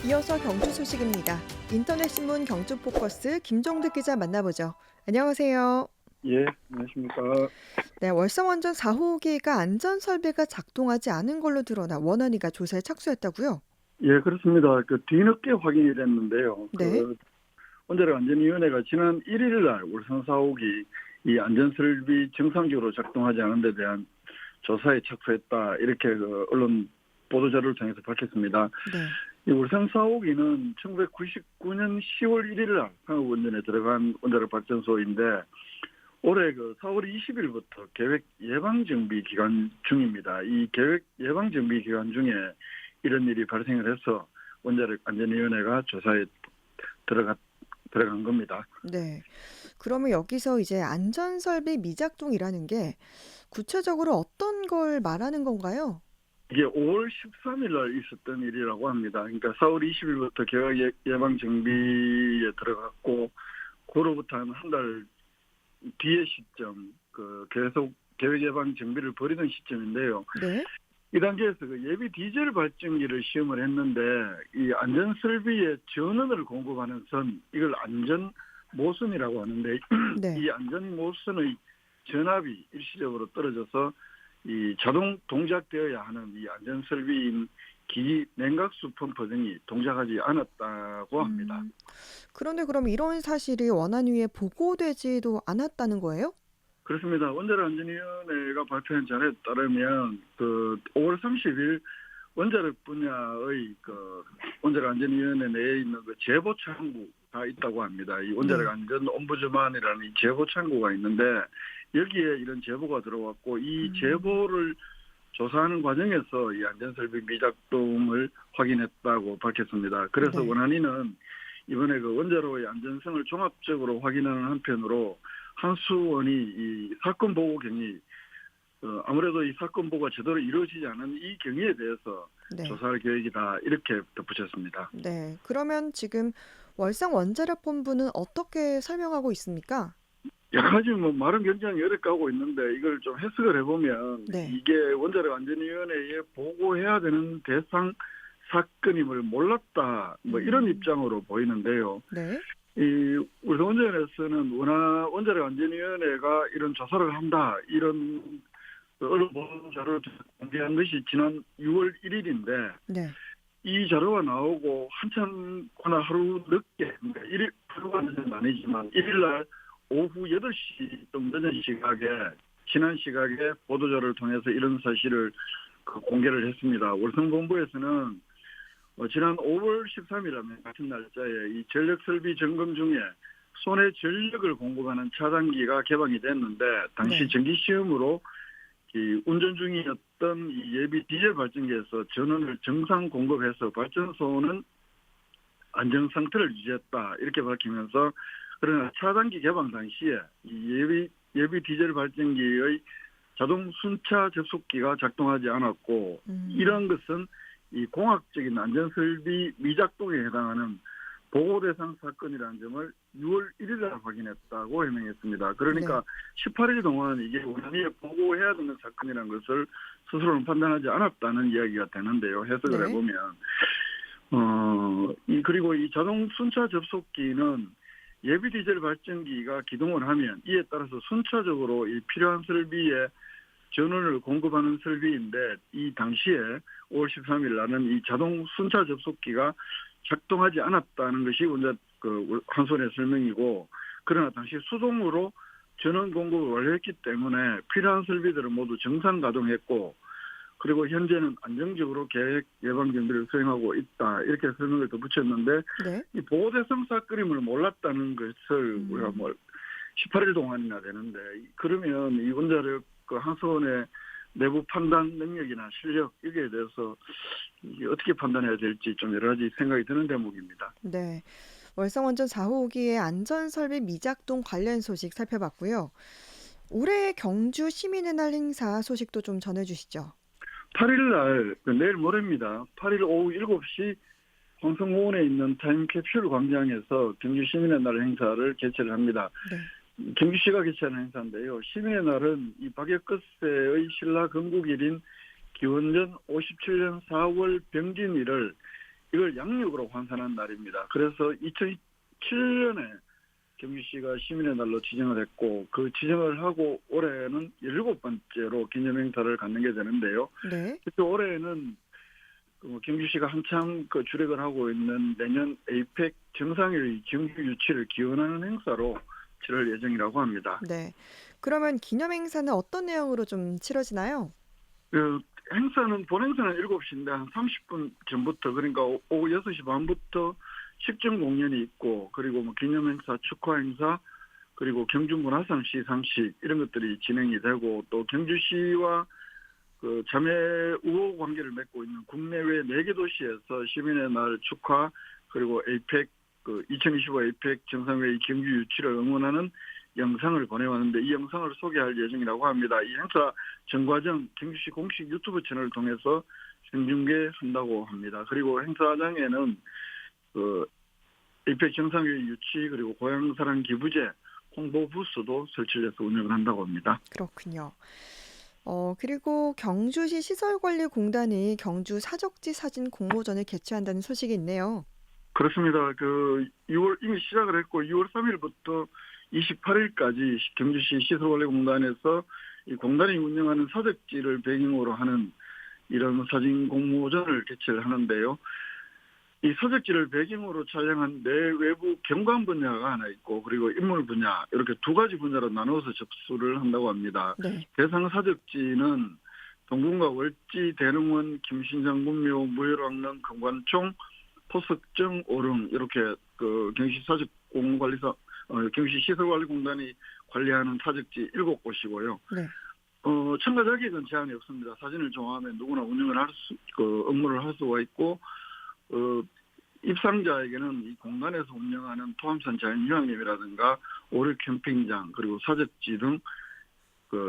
이어서 경주 소식입니다. 인터넷 신문 경주 포커스 김종득 기자 만나보죠. 안녕하세요. 예, 안녕하십니까. 네, 월성원전 4호기가 안전 설비가 작동하지 않은 걸로 드러나 원안위가 조사에 착수했다고요? 예, 그렇습니다. 뒤늦게 확인이 됐는데요. 네. 원자력안전위원회가 지난 1일 날 울산 4호기 이 안전설비 정상적으로 작동하지 않은 데 대한 조사에 착수했다. 이렇게 언론 보도자료를 통해서 밝혔습니다. 네. 이 울산 4호기는 1999년 10월 1일 날 한국원전에 들어간 원자력 발전소인데 올해 4월 20일부터 계획 예방 정비 기간 중입니다. 이 계획 예방 정비 기간 중에 이런 일이 발생을 해서 원자력 안전위원회가 조사에 들어간 겁니다. 네. 그러면 여기서 이제 안전 설비 미작동이라는 게 구체적으로 어떤 걸 말하는 건가요? 이게 5월 13일 날 있었던 일이라고 합니다. 그러니까 4월 20일부터 계획 예방 정비에 들어갔고 그로부터 한 달 뒤의 시점, 계속 계획 예방 정비를 벌이던 시점인데요. 네. 이 단계에서 예비 디젤 발전기를 시험을 했는데 이 안전 설비의 전원을 공급하는 선, 이걸 안전 모선이라고 하는데 네. 이 안전 모선의 전압이 일시적으로 떨어져서 이 자동 동작되어야 하는 이 안전 설비인 기기 냉각수 펌프 등이 동작하지 않았다고 합니다. 그런데 그럼 이런 사실이 원안위에 보고되지도 않았다는 거예요? 그렇습니다. 원자력안전위원회가 발표한 자료에 따르면 5월 30일 원자력 분야의 원자력안전위원회 내에 있는 제보 창구가 있다고 합니다. 이 네. 원자력안전옴부즈만이라는 이 제보 창구가 있는데 여기에 이런 제보가 들어왔고 이 제보를 조사하는 과정에서 이 안전설비 미작동을 확인했다고 밝혔습니다. 그래서 네. 원안위는 이번에 원자로의 안전성을 종합적으로 확인하는 한편으로 한수원이 이 사건 보고 경위, 아무래도 이 사건 보고가 제대로 이루어지지 않은 이 경위에 대해서 네. 조사할 계획이다. 이렇게 덧붙였습니다. 네. 그러면 지금 월성 원자력 본부는 어떻게 설명하고 있습니까? 여러 가지 말은 굉장히 어렵게 하고 있는데 이걸 좀 해석을 해보면 네. 이게 원자력 안전위원회에 보고해야 되는 대상 사건임을 몰랐다. 이런 입장으로 보이는데요. 네. 우리 원전에서는 원자력 안전위원회가 이런 조사를 한다. 이런 언론 보도 자료를 공개한 것이 지난 6월 1일인데 네. 이 자료가 나오고 한참 하루 늦게, 그러니까 1일, 하루가 늦은 아니지만 1일 날 오후 8시 좀 늦은 시각에, 지난 시각에 보도자료를 통해서 이런 사실을 공개를 했습니다. 월성본부에서는 지난 5월 13일이라는 같은 날짜에 이 전력설비 점검 중에 손해 전력을 공급하는 차단기가 개방이 됐는데 당시 네. 정기시험으로 이 운전 중이었던 이 예비 디젤 발전기에서 전원을 정상 공급해서 발전소는 안정 상태를 유지했다. 이렇게 밝히면서 그러나 차단기 개방 당시에 이 예비 디젤 발전기의 자동 순차 접속기가 작동하지 않았고 이런 것은 이 공학적인 안전설비 미작동에 해당하는 보고 대상 사건이라는 점을 6월 1일 날 확인했다고 해명했습니다. 그러니까 네. 18일 동안 이게 원안위에 보고해야 되는 사건이라는 것을 스스로는 판단하지 않았다는 이야기가 되는데요. 해석을 네. 해보면 그리고 이 자동 순차 접속기는 예비 디젤 발전기가 기동을 하면 이에 따라서 순차적으로 이 필요한 설비에 전원을 공급하는 설비인데 이 당시에 5월 13일 날은 이 자동 순차 접속기가 작동하지 않았다는 것이 한손의 설명이고 그러나 당시 수동으로 전원 공급을 완료했기 때문에 필요한 설비들은 모두 정상 가동했고 그리고 현재는 안정적으로 계획 예방 정비를 수행하고 있다. 이렇게 설명을 덧붙였는데 네. 이 보호 대상 사건임을 몰랐다는 것을 우리가 18일 동안이나 되는데 그러면 이 원자력 한수원의 내부 판단 능력이나 실력 여기에 대해서 이게 어떻게 판단해야 될지 좀 여러 가지 생각이 드는 대목입니다. 네. 월성원전 4호기의 안전설비 미작동 관련 소식 살펴봤고요. 올해 경주 시민의 날 행사 소식도 좀 전해주시죠. 8일 날, 내일 모레입니다. 8일 오후 7시 황성공원에 있는 타임캡슐 광장에서 경주 시민의 날 행사를 개최를 합니다. 네. 경주시가 개최하는 행사인데요. 시민의 날은 이 박역거세의 신라 건국일인 기원전 57년 4월 병진일을 이걸 양력으로 환산한 날입니다. 그래서 2007년에 경주시가 시민의 날로 지정을 했고 그 지정을 하고 올해는 17번째로 기념행사를 갖는 게 되는데요. 네. 특히 올해는 경주시가 한참 주력을 하고 있는 내년 에이펙 정상회의 경주 유치를 기원하는 행사로 치를 예정이라고 합니다. 네. 그러면 기념 행사는 어떤 내용으로 좀 치러지나요? 그 행사는 본 행사는 7시인데 한 30분 전부터 그러니까 오후 6시 반부터 식전 공연이 있고 그리고 뭐 기념 행사, 축하 행사 그리고 경주 문화상 시상식 이런 것들이 진행이 되고 또 경주시와 그 자매 우호 관계를 맺고 있는 국내외 4개 도시에서 시민의 날 축하 그리고 에이펙 2025 에이펙 정상회의 경주 유치를 응원하는 영상을 보내왔는데 이 영상을 소개할 예정이라고 합니다. 이 행사 전 과정 경주시 공식 유튜브 채널을 통해서 생중계한다고 합니다. 그리고 행사장에는 에이펙 정상회의 유치 그리고 고향사랑 기부제 홍보 부스도 설치해서 운영을 한다고 합니다. 그렇군요. 그리고 경주시 시설관리공단이 경주 사적지 사진 공모전을 개최한다는 소식이 있네요. 그렇습니다. 6월 이미 시작을 했고 6월 3일부터 28일까지 경주시 시설관리공단에서 이 공단이 운영하는 사적지를 배경으로 하는 이런 사진 공모전을 개최를 하는데요. 이 사적지를 배경으로 촬영한 내외부 경관 분야가 하나 있고 그리고 인물 분야 이렇게 두 가지 분야로 나누어서 접수를 한다고 합니다. 네. 대상 사적지는 동궁과 월지, 대릉원, 김신장군묘, 무열왕릉, 금관총, 포석정, 오릉 이렇게 경시 사적공관리사 경시 시설관리공단이 관리하는 사적지 7곳이고요. 네. 참가 자격은 제한이 없습니다. 사진을 좋아하면 누구나 운영을 업무를 할 수가 있고 입상자에게는 이 공간에서 운영하는 토암산 자연휴양림이라든가 오류 캠핑장 그리고 사적지 등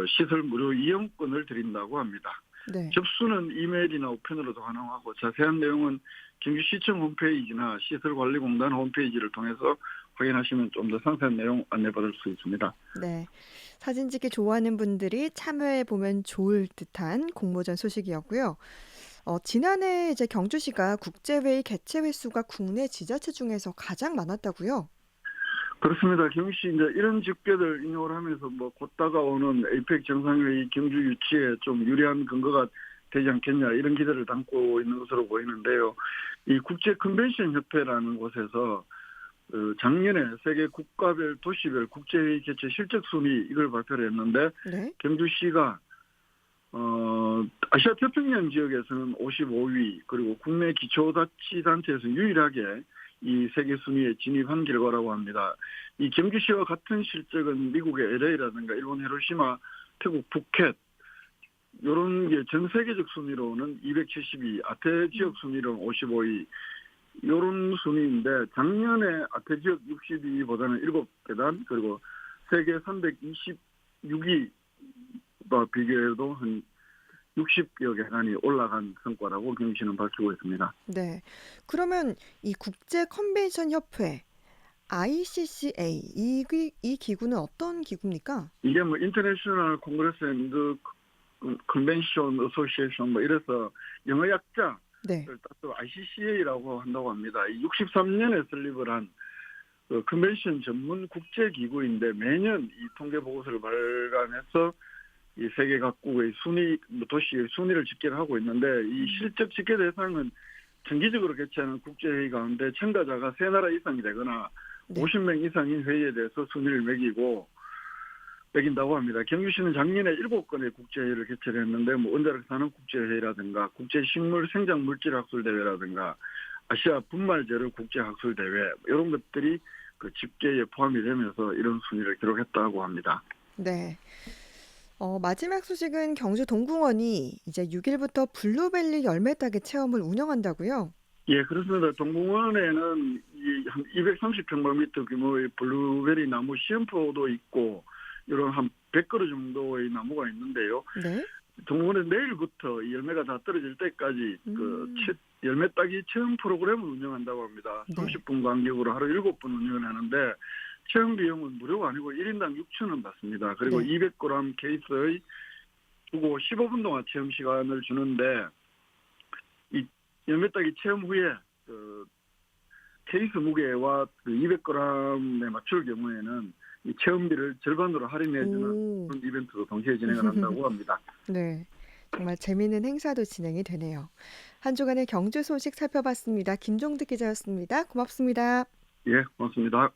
시설 무료 이용권을 드린다고 합니다. 네. 접수는 이메일이나 우편으로도 가능하고 자세한 내용은 경주시청 홈페이지나 시설관리공단 홈페이지를 통해서 확인하시면 좀 더 상세한 내용 안내받을 수 있습니다. 네. 사진 찍기 좋아하는 분들이 참여해 보면 좋을 듯한 공모전 소식이었고요. 지난해 이제 경주시가 국제회의 개최 횟수가 국내 지자체 중에서 가장 많았다고요? 그렇습니다. 경주시 이제 이런 집계들 인용을 하면서 곧 다가오는 에이펙 정상회의 경주 유치에 좀 유리한 근거가 되지 않겠냐 이런 기대를 담고 있는 것으로 보이는데요. 이 국제 컨벤션 협회라는 곳에서 작년에 세계 국가별 도시별 국제회의 개최 실적 순위 이걸 발표를 했는데 네. 경주시가 아시아 태평양 지역에서는 55위 그리고 국내 기초자치단체에서 유일하게 이 세계 순위에 진입한 결과라고 합니다. 이 경주시와 같은 실적은 미국의 LA라든가 일본 히로시마, 태국 푸켓 이런 게 전 세계적 순위로는 272, 아태 지역 순위로는 55위 이런 순위인데 작년에 아태 지역 62위보다는 7계단 그리고 세계 326위와 비교해도 한 60여 계단이 올라간 성과라고 경주시는 밝히고 있습니다. 네. 그러면 이 국제 컨벤션 협회 ICCA 이 기구는 어떤 기구입니까? 이게 인터내셔널 콩그레스 앤드 컨벤션 어소시에이션 이래서 영어 약자를 네. 따서 ICCA라고 한다고 합니다. 63년에 설립을 한 컨벤션 전문 국제 기구인데 매년 이 통계 보고서를 발간해서 이 세계 각국의 도시의 순위를 집계를 하고 있는데 이 실적 집계 대상은 정기적으로 개최하는 국제회의 가운데 참가자가 3나라 이상이 되거나 네. 50명 이상인 회의에 대해서 순위를 매긴다고 합니다. 경주시는 작년에 7건의 국제회의를 개최를 했는데 원자력 산업 국제회의라든가 국제식물 생장 물질 학술 대회라든가 아시아 분말재료 국제 학술 대회 이런 것들이 집계에 포함이 되면서 이런 순위를 기록했다고 합니다. 네. 마지막 소식은 경주 동궁원이 이제 6일부터 블루벨리 열매 따기 체험을 운영한다고요? 예, 그렇습니다. 동궁원에는 한 230평방미터 규모의 블루베리 나무 시험포도 있고 이런 한 100그루 정도의 나무가 있는데요. 네. 동궁원은 내일부터 이 열매가 다 떨어질 때까지 열매 따기 체험 프로그램을 운영한다고 합니다. 네. 30분 간격으로 하루 7번 운영을 하는데 체험 비용은 무료가 아니고 1인당 6,000원 받습니다. 그리고 네. 200g 케이스의 두고 15분 동안 체험 시간을 주는데 이 열매 따기 체험 후에 케이스 무게와 그 200g에 맞출 경우에는 이 체험비를 절반으로 할인해주는 오. 그런 이벤트도 동시에 진행을 한다고 합니다. 네. 정말 재미있는 행사도 진행이 되네요. 한 주간의 경주 소식 살펴봤습니다. 김종득 기자였습니다. 고맙습니다. 예, 고맙습니다.